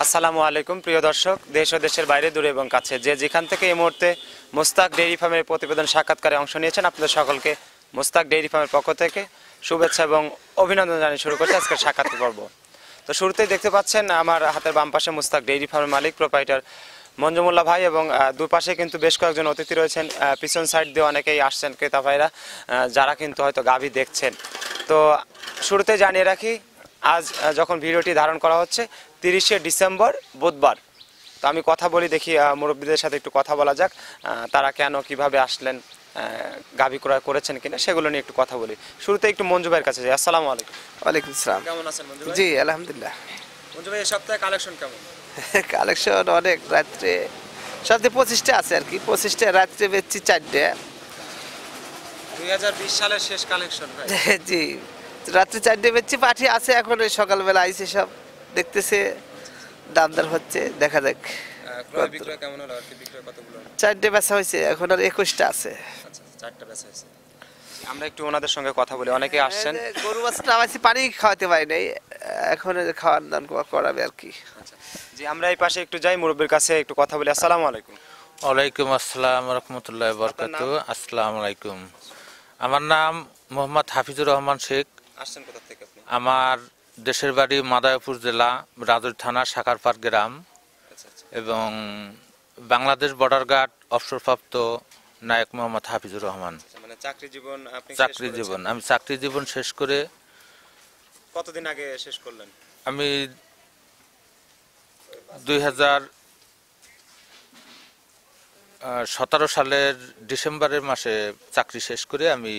আসসালামু আলাইকুম প্রিয় দর্শক, দেশ ও দেশের বাইরে দূরে এবং কাছে যে যেখান থেকে এই মুহূর্তে মোস্তাক ডেইরি ফার্মের প্রতিবেদন সাক্ষাৎকারে অংশ নিয়েছেন, আপনাদের সকলকে মোস্তাক ডেইরি ফার্মের পক্ষ থেকে শুভেচ্ছা এবং অভিনন্দন জানিয়ে শুরু করছে আজকের সাক্ষাৎকার পর্ব। তো শুরুতেই দেখতে পাচ্ছেন আমার হাতের বাম পাশে মোস্তাক ডেইরি ফার্মের মালিক প্রোপাইটার মঞ্জুমুল্লাহ ভাই, এবং দুপাশে কিন্তু বেশ কয়েকজন অতিথি রয়েছেন। পিছন সাইড দিয়ে অনেকেই আসছেন ক্রেতা ভাইরা, যারা কিন্তু হয়তো গাভী দেখছেন। তো শুরুতে জানিয়ে রাখি, আজ যখন ভিডিওটি ধারণ করা হচ্ছে 30শে ডিসেম্বর বুধবার। তো আমি কথা বলি, দেখি মুরব্বীদের সাথে একটু কথা বলা যাক, তারা কেন কিভাবে আসলেন, গাভী ক্রয় করেছেন কিনা সেগুলো নিয়ে একটু কথা বলি। শুরুতে একটু মঞ্জু ভাইয়ের কাছে যাই। আসসালামু আলাইকুম। ওয়ালাইকুম আসসালাম। কেমন আছেন মঞ্জু ভাই? জি আলহামদুলিল্লাহ। মঞ্জু ভাই, এই সপ্তাহে কালেকশন কেমন? কালেকশন অনেক, রাত্রে সপ্তাহে 25টা আছে আর কি। 25টা, রাত্রে বেচছি 4টে। 2020 সালের শেষ কালেকশন ভাই। জি, রাত্রে 4টে বেচছি। পাঠি আছে এখন, সকালবেলা আইছে, সব দেখতেছে, দামদার হচ্ছে, দেখা যাক। ক্রয় বিক্রয় কেমন হলো? আর কি বিক্রয় কতগুলো? 4টে বেচা হয়েছে, এখন আর 21টা আছে। আচ্ছা, 4টা বেচা হয়েছে। আমরা একটু ওনাদের সঙ্গে কথা বলি, অনেকে আসছেন। গরু বাছুর নামাইছি, পানি খাওয়াতে পারি নাই, এখন খাওয়ার দান করাবে আর কি। আচ্ছা জি, আমরা এই পাশে একটু যাই, মুরব্বীর কাছে একটু কথা বলি। আসসালামু আলাইকুম। ওয়ালাইকুম আসসালাম রহমতুল্লাহ বরকাতু। আসসালামু আলাইকুম। আমার নাম মোহাম্মদ হাফিজুর রহমান শেখ। আসছেন কোথা থেকে আপনি? আমার দেশের বাড়ি মাদারীপুর জেলা রাজৈর থানা শাখারপাড় গ্রাম, আচ্ছা আচ্ছা। এবং বাংলাদেশ বর্ডার গার্ড অবসরপ্রাপ্ত নায়ক মোহাম্মদ হাফিজুর রহমান। মানে চাকরি জীবন আপনি চাকরি জীবন, আমি চাকরি জীবন শেষ করে কতদিন আগে শেষ করলেন? আমি 2017 সালের ডিসেম্বরের মাসে চাকরি শেষ করে আমি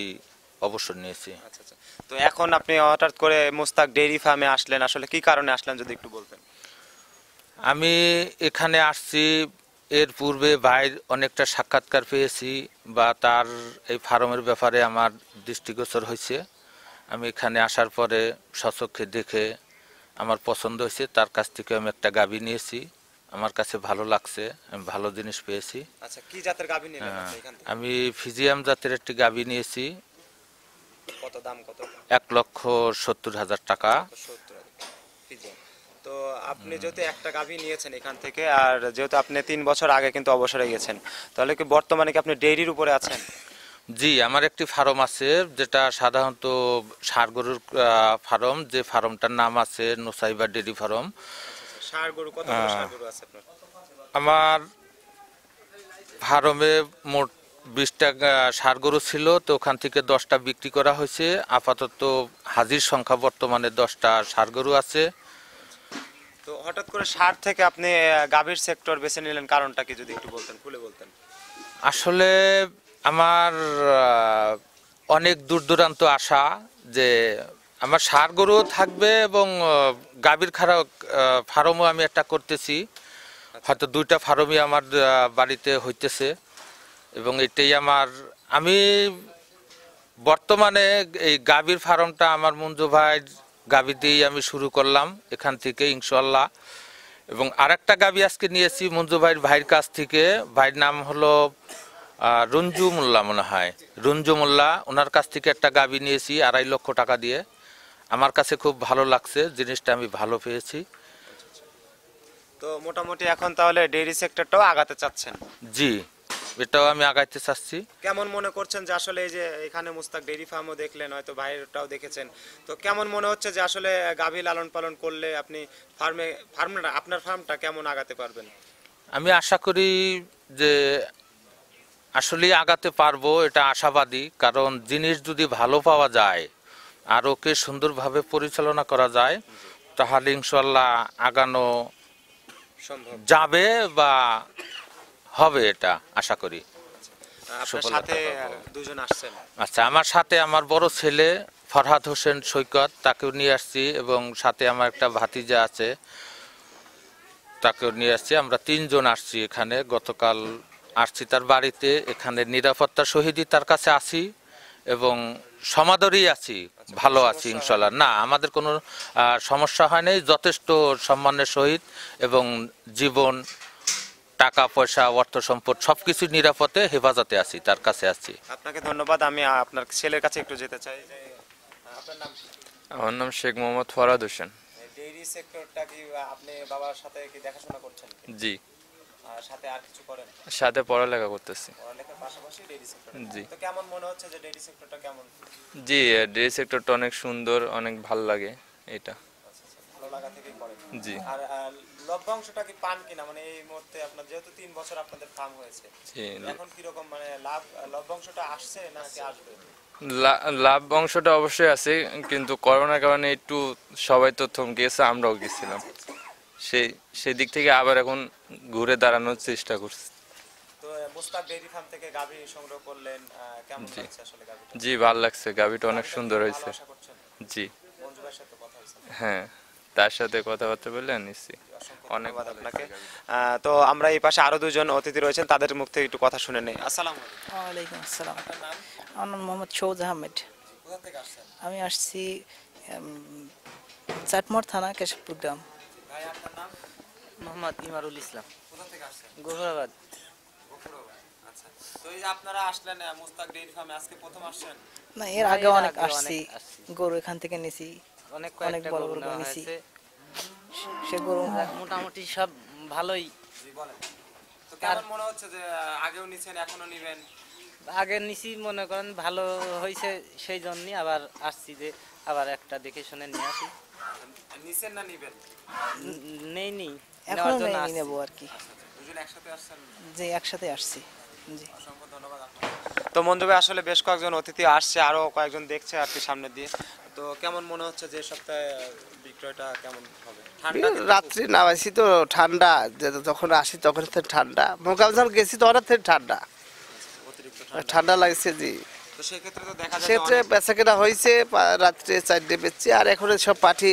অবসর নিয়েছি। আচ্ছা আচ্ছা। তো এখন আপনি হঠাৎ করে মোস্তাক ডেইরি ফার্মে আসলেন, আসলে কি কারণে আসলেন যদি একটু বলতেন? আমি এখানে আসছি, এর পূর্বে ভাইয়ের অনেকটা সাক্ষাৎকার পেয়েছি, বা তার এই ফার্মের ব্যাপারে আমার দৃষ্টিগোচর হয়েছে। আমি এখানে আসার পরে স্বচক্ষে দেখে আমার পছন্দ হয়েছে, তার কাছ থেকে আমি একটা গাভী নিয়েছি। আমার কাছে ভালো লাগছে, আমি ভালো জিনিস পেয়েছি। আচ্ছা, কি জাতের গাভী নিলেন আপনি এখান থেকে? আমি ফিজিয়াম জাতের একটি গাভী নিয়েছি। কত দাম? কত? 1,70,000 টাকা। 70,000 ফিজিয়ান। তো আপনি যেহেতু একটা গাভী নিয়েছেন এখান থেকে, আর যেহেতু আপনি 3 বছর আগে কিন্তু অবসরে গেছেন, তাহলে কি বর্তমানে কি আপনি ডেইরির উপরে আছেন? জি, আমার একটি ফার্ম আছে, যেটা সাধারণত ষাঁড় গরুর ফার্ম। যে ফার্মটার নাম আছে নোসাইবা ডেইরি ফার্ম। ষাঁড় গরু কতগুলো ষাঁড় গরু আছে আপনার? আমার ফার্মে মোট 20টা ষাঁড় গরু ছিল, তো ওখান থেকে 10টা বিক্রি করা হয়েছে। আপাতত হাজির সংখ্যা বর্তমানে 10টা ষাঁড় গরু আছে। তো হঠাৎ করে ষাঁড় থেকে আপনি গাভীর সেক্টর বেছে নিলেন, কারণটা কি যদি একটু বলতেন, খুলে বলতেন? আসলে আমার অনেক দূর দূরান্ত আশা যে আমার ষাঁড় গরুও থাকবে, এবং গাভীর ফার্মও আমি একটা করতেছি। হয়তো 2টা ফার্মই আমার বাড়িতে হইতেছে, এবং এটাই আমি বর্তমানে এই গাভীর ফার্মটা আমার মঞ্জু ভাইয়ের গাভী দিয়েই আমি শুরু করলাম এখান থেকে ইনশাল্লাহ। এবং আরেকটা গাভী আজকে নিয়েছি মঞ্জু ভাইয়ের কাছ থেকে। ভাইয়ের নাম হলো রঞ্জু মোল্লা, মনে হয় রঞ্জু মোল্লা। ওনার কাছ থেকে একটা গাভী নিয়েছি 2.5 লক্ষ টাকা দিয়ে। আমার কাছে খুব ভালো লাগছে, জিনিসটা আমি ভালো পেয়েছি। তো মোটামুটি এখন তাহলে ডেইরি সেক্টরটাও আগাতে চাচ্ছেন? জি, এটাও আমি আগাইতে চাচ্ছি। কেমন মনে করছেন যে আসলে এই যে এখানে মোস্তাক ডেইরি ফার্মও দেখলেন, হয়তো ভাইয়েরটাও দেখেছেন, তো কেমন মনে হচ্ছে যে আসলে গাভী লালন পালন করলে আপনি আপনার ফার্মটা কেমন আগাতে পারবেন? আমি আশা করি যে আসলে আগাতে পারবো, এটা আশাবাদী। কারণ জিনিস যদি ভালো পাওয়া যায় আর ওকে সুন্দরভাবে পরিচালনা করা যায়, তাহলে ইনশাল্লাহ আগানো সম্ভব যাবে বা হবে, এটা আশা করি। আপনার সাথে দুজন আসছেন? আচ্ছা, আমার সাথে আমার বড় ছেলে ফরহাদ হোসেন সৈকত, তাকেও নিয়ে আসছি, এবং সাথে আমার একটা ভাতিজা আছে, তাকেও নিয়ে আসছি। আমরা 3 জন আসছি এখানে। গতকাল আসছি তার বাড়িতে, এখানে নিরাপত্তার সহিতই তার কাছে আছি, এবং সমাদরই আছি, ভালো আছি ইনশাল্লাহ। না, আমাদের কোনো সমস্যা হয় নাই, যথেষ্ট সম্মানের সহিত, এবং জীবন, টাকা পয়সা, অর্থ সম্পদ সবকিছু নিরাপদে হেফাজতে আছি, তার কাছে আছি। আপনাকে ধন্যবাদ। আমি আপনার ছেলের কাছে একটু যেতে চাই। আপনার নাম? আমার নাম শেখ মোহাম্মদ ফরহাদ হোসেন। ডেইরি ডেইরি সেক্টরটা কি আপনি বাবার সাথে কি দেখাশোনা করছেন? জি, আর সাথে আর কিছু করেন? সাথে পড়ালেখা করতেছি। পড়ালেখার পাশাপাশি ডেইরি সেক্টর। জি। তো কেমন মনে হচ্ছে যে ডেইরি সেক্টরটা কেমন? জি, ডেইরি সেক্টরটা অনেক সুন্দর, অনেক ভালো লাগে এটা। আচ্ছা, আচ্ছা, ভালো লাগা থেকেই করেন। জি। আর লভ্যাংশটা কি পান কিনা, মানে এই মুহূর্তে আপনার যেহেতু 3 বছর আপনাদের ফার্ম হয়েছে, জি, এখন কি রকম মানে লভ্যাংশটা আসছে নাকি আসবে? লাভ অংশটা অবশ্যই আছে, কিন্তু করোনার কারণে একটু সবাই তো থমকে গেছে, আমরাও গেছিলাম। সেই সেই দিক থেকে আবার এখন ঘুরে দাঁড়ানোর চেষ্টা করছি। তো মোস্তাক ডেইরি ফার্ম থেকে গাভী সংগ্রহ করলেন, কেমন জি। লাগছে আসলে গাভীটা? জি, ভালো লাগছে, গাভিটা অনেক গাভীটা সুন্দর কি ভালো হয়েছে। আশা করছেন? জি, মঞ্জু ভাইয়ের সাথে কথা হয়েছে? হ্যাঁ, তার সাথে কথাবার্তা বলে নিচ্ছি। অসংখ্য অনেক ধন্যবাদ ভালো আপনাকে। লাগছে। তো আমরা এই পাশে আরো দুজন অতিথি রয়েছেন, তাদের মুখ থেকে একটু কথা শুনে নেই। আসসালামু আলাইকুম। ওয়ালাইকুম আসসালাম। আপনার নাম? আমার নাম মোহাম্মদ সৌজ আহমেদ। কোথা থেকে আসছেন? আমি আসছি চাটমোড় থানা কেশবপুর গ্রাম। ভাই আপনার নাম? মোহাম্মদ ইমারুল ইসলাম, কোথা থেকে আসছেন? গফুরাবাদ। গফুরাবাদ। আচ্ছা, তো এই যে আপনারা আসলেন মোস্তাক ডেইরি ফার্মে, আজকে প্রথম আসছেন? না, এর না, আগে এর অনেক আগেও আসছি। অনেক আসছি। গরু এখান থেকে নিছি, অনেক অনেক কয়েকটা বড় গরু বড় নেওয়া নিছি। হয়েছে। সে গরু মোটামুটি সব ভালোই। জি বলেন। তো কেমন মনে হচ্ছে যে আগেও নিছেন এখনো নিবেন? আগে নিছি, মনে করেন ভালো হয়েছে, সেই জন্যই আবার আসছি যে আবার একটা দেখে শুনে নিয়ে আসি। নিছেন না নিবেন? নেই নি, এখনো নেওয়ার জন্য নেই, আসছি। নেবো আর কি। আচ্ছা, আচ্ছা, দুজন একসাথে আসছেন? যে একসাথে আসছি। জি। অসংখ্য ধন্যবাদ আপনাকে। তো মঞ্জু ভাই, আসলে বেশ কয়েকজন অতিথি আসছে, আরো কয়েকজন দেখছে আর কি সামনে দিয়ে। তো কেমন মনে হচ্ছে যে সপ্তাহে বিক্রয়টা কেমন হবে? ঠান্ডা কিন্তু রাত্রি নামাইছি তো ঠান্ডা, যখন আসি তখন তো ঠান্ডা, মোকাম যখন গেছি তখন থেকে ঠান্ডা, খুব অতিরিক্ত ঠান্ডা। ঠান্ডা লাগছে। জি, তো সেক্ষেত্রে তো দেখা যায় যে সেক্ষেত্রে অনেক- বেচা কেনা হয়েছে, রাত্রে 4টে বেচছি, আর এখন সব পাঠি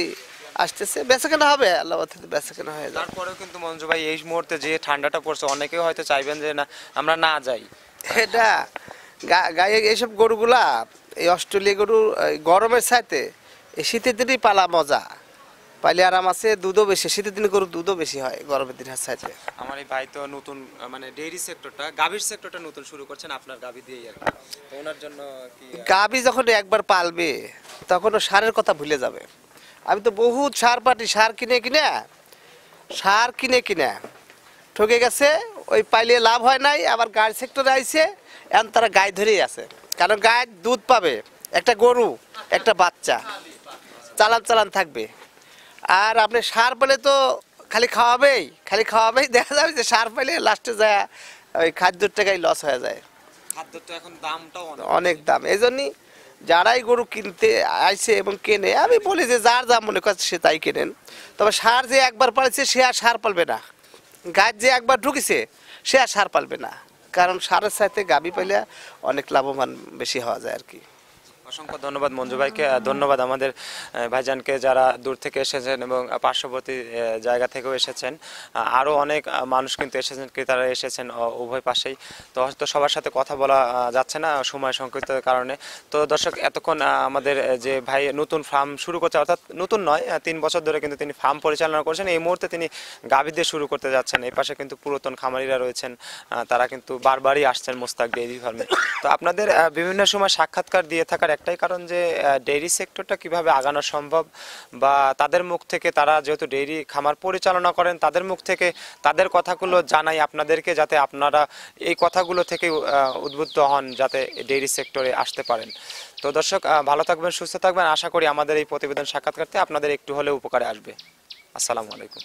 আসতেছে, বেচা কেনা হবে, আল্লাহ থেকে বেচা কেনা হয়ে যাবে। তারপরেও কিন্তু মঞ্জু ভাই এই মুহূর্তে যে ঠান্ডাটা পড়ছে, অনেকেই হয়তো চাইবেন যে না আমরা না যাই। এটা গায়ে এইসব গরুগুলা, এই অস্ট্রেলিয়া গরু এই গরমের সাথে এই শীতের দিনই পালা মজা, পাইলে আরাম আছে, দুধও বেশি, শীতের দিনে গরুর দুধও বেশি হয় গরমের দিনের সাথে। আমার এই ভাই তো নতুন মানে ডেইরি সেক্টরটা, গাভীর সেক্টরটা নতুন শুরু করছেন আপনার গাভী দিয়েই আর কি। তো ওনার জন্য কি গাভী যখন একবার পালবে তখন ও সারের কথা ভুলে যাবে। আমি তো বহুত সার পাটি, সার কিনে কিনে ঠকে গেছে, ওই পাইলে লাভ হয় নাই, আবার গাড়ি সেক্টরে আইছে, এখন তারা গায়ে ধরেই আছে, কারণ গায়ে দুধ পাবে, একটা গরু একটা বাচ্চা, চালান থাকবে। আর আপনি সার পেলে তো খালি খাওয়াবেই, দেখা যাবে যে সার পেলে লাস্টে যায় ওই খাদ্যর টাকায় লস হয়ে যায়, খাদ্যের তো এখন দামটাও অনেক দাম। এই জন্যই যারাই গরু কিনতে আইছে এবং কেনে, আমি বলি যে যার যা মনে করছে সে তাই কেনেন, তবে সার যে একবার পালছে সে আর সার পালবে না, গাছ যে একবার ঢুকেছে সে আর সার পালবে না, কারণ সারের সাথে গাভী পাইলে অনেক লাভবান বেশি হওয়া যায় আর কি। অসংখ্য ধন্যবাদ মঞ্জু ভাইকে, ধন্যবাদ আমাদের ভাইজানকে যারা দূর থেকে এসেছেন এবং পার্শ্ববর্তী জায়গা থেকেও এসেছেন। আরও অনেক মানুষ কিন্তু এসেছেন, ক্রেতারা এসেছেন উভয় পাশেই। তো হয়তো সবার সাথে কথা বলা যাচ্ছে না সময় সংকটের কারণে। তো দর্শক, এতক্ষণ আমাদের যে ভাই নতুন ফার্ম শুরু করছে, অর্থাৎ নতুন নয়, 3 বছর ধরে কিন্তু তিনি ফার্ম পরিচালনা করছেন, এই মুহূর্তে তিনি গাভী দিয়ে শুরু করতে যাচ্ছেন। এই পাশে কিন্তু পুরাতন খামারিরা রয়েছেন, তারা কিন্তু বারবারই আসছেন মোস্তাক ডেইরি ফার্মে। তো আপনাদের বিভিন্ন সময় সাক্ষাৎকার দিয়ে থাকার একটাই কারণ যে ডেইরি সেক্টরটা কিভাবে আগানো সম্ভব, বা তাদের মুখ থেকে, তারা যেহেতু ডেইরি খামার পরিচালনা করেন, তাদের মুখ থেকে তাদের কথাগুলো জানাই আপনাদেরকে, যাতে আপনারা এই কথাগুলো থেকে উদ্বুদ্ধ হন, যাতে ডেইরি সেক্টরে আসতে পারেন। তো দর্শক, ভালো থাকবেন, সুস্থ থাকবেন, আশা করি আমাদের এই প্রতিবেদন সাক্ষাৎকারতে আপনাদের একটু হলেও উপকারে আসবে। আসসালামু আলাইকুম।